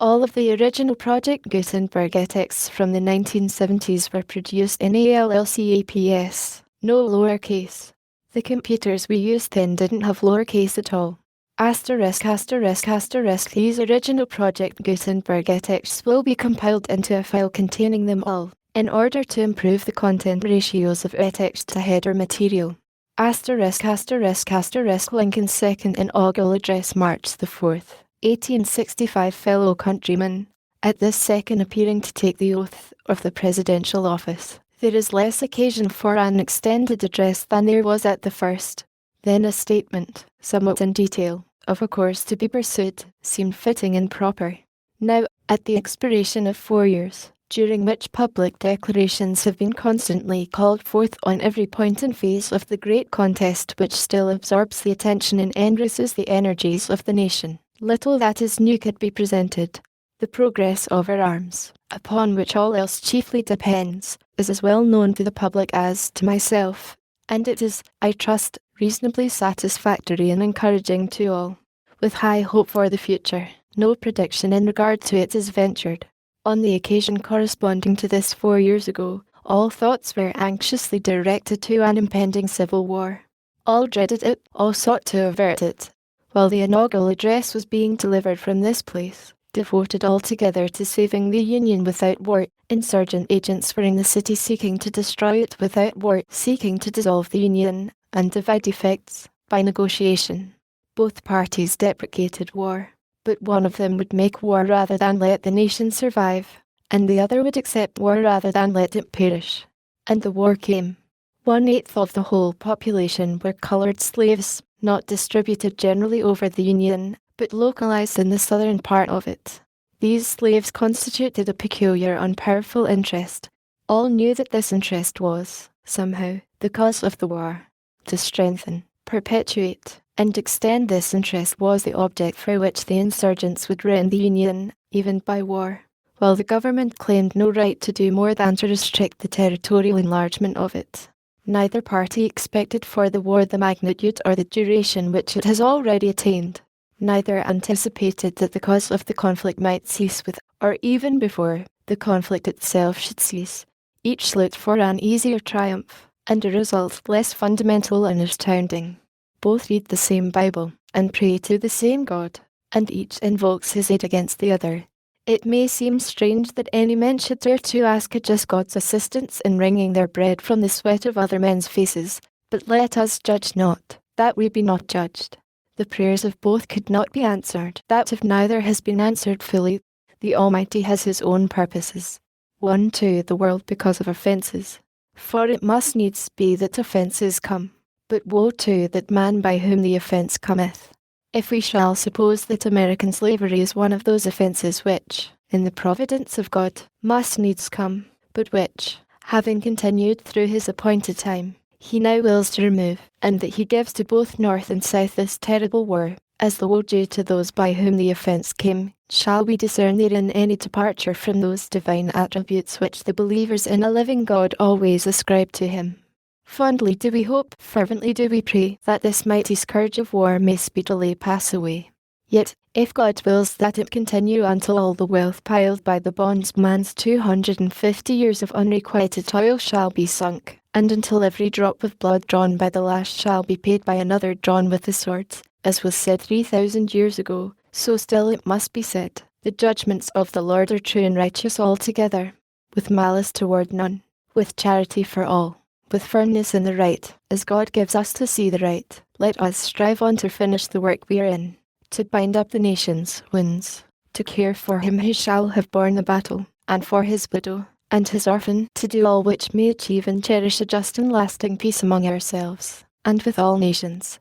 All of the original Project Gutenberg texts from the 1970s were produced in ALLCAPS, no lowercase. The computers we used then didn't have lowercase at all. *****. These original Project Gutenberg texts will be compiled into a file containing them all, in order to improve the content ratios of text to header material. Lincoln's second inaugural address, March the 4th. 1865. Fellow countrymen, at this second appearing to take the oath of the presidential office, there is less occasion for an extended address than there was at the first. Then a statement, somewhat in detail, of a course to be pursued, seemed fitting and proper. Now, at the expiration of 4 years, during which public declarations have been constantly called forth on every point and phase of the great contest which still absorbs the attention and enriches the energies of the nation, little that is new could be presented. The progress of our arms, upon which all else chiefly depends, is as well known to the public as to myself, and it is, I trust, reasonably satisfactory and encouraging to all. With high hope for the future, no prediction in regard to it is ventured. On the occasion corresponding to this 4 years ago, all thoughts were anxiously directed to an impending civil war. All dreaded it, all sought to avert it. While the inaugural address was being delivered from this place, devoted altogether to saving the Union without war, insurgent agents were in the city seeking to destroy it without war, seeking to dissolve the Union, and divide effects, by negotiation. Both parties deprecated war, but one of them would make war rather than let the nation survive, and the other would accept war rather than let it perish. And the war came. 1/8 of the whole population were colored slaves, not distributed generally over the Union, but localized in the southern part of it. These slaves constituted a peculiar and powerful interest. All knew that this interest was, somehow, the cause of the war. To strengthen, perpetuate, and extend this interest was the object for which the insurgents would rend the Union, even by war, while the government claimed no right to do more than to restrict the territorial enlargement of it. Neither party expected for the war the magnitude or the duration which it has already attained. Neither anticipated that the cause of the conflict might cease with, or even before, the conflict itself should cease. Each looked for an easier triumph, and a result less fundamental and astounding. Both read the same Bible, and pray to the same God, and each invokes his aid against the other. It may seem strange that any men should dare to ask a just God's assistance in wringing their bread from the sweat of other men's faces, but let us judge not, that we be not judged. The prayers of both could not be answered, that of neither has been answered fully. The Almighty has his own purposes. One to the world because of offences. For it must needs be that offences come, but woe to that man by whom the offence cometh. If we shall suppose that American slavery is one of those offences which, in the providence of God, must needs come, but which, having continued through his appointed time, he now wills to remove, and that he gives to both North and South this terrible war, as the woe due to those by whom the offence came, shall we discern therein any departure from those divine attributes which the believers in a living God always ascribe to him? Fondly do we hope, fervently do we pray, that this mighty scourge of war may speedily pass away. Yet, if God wills that it continue until all the wealth piled by the bondsman's 250 years of unrequited toil shall be sunk, and until every drop of blood drawn by the lash shall be paid by another drawn with the sword, as was said 3,000 years ago, so still it must be said, the judgments of the Lord are true and righteous altogether, with malice toward none, with charity for all, with firmness in the right, as God gives us to see the right. Let us strive on to finish the work we are in, to bind up the nation's wounds, to care for him who shall have borne the battle, and for his widow, and his orphan, to do all which may achieve and cherish a just and lasting peace among ourselves, and with all nations.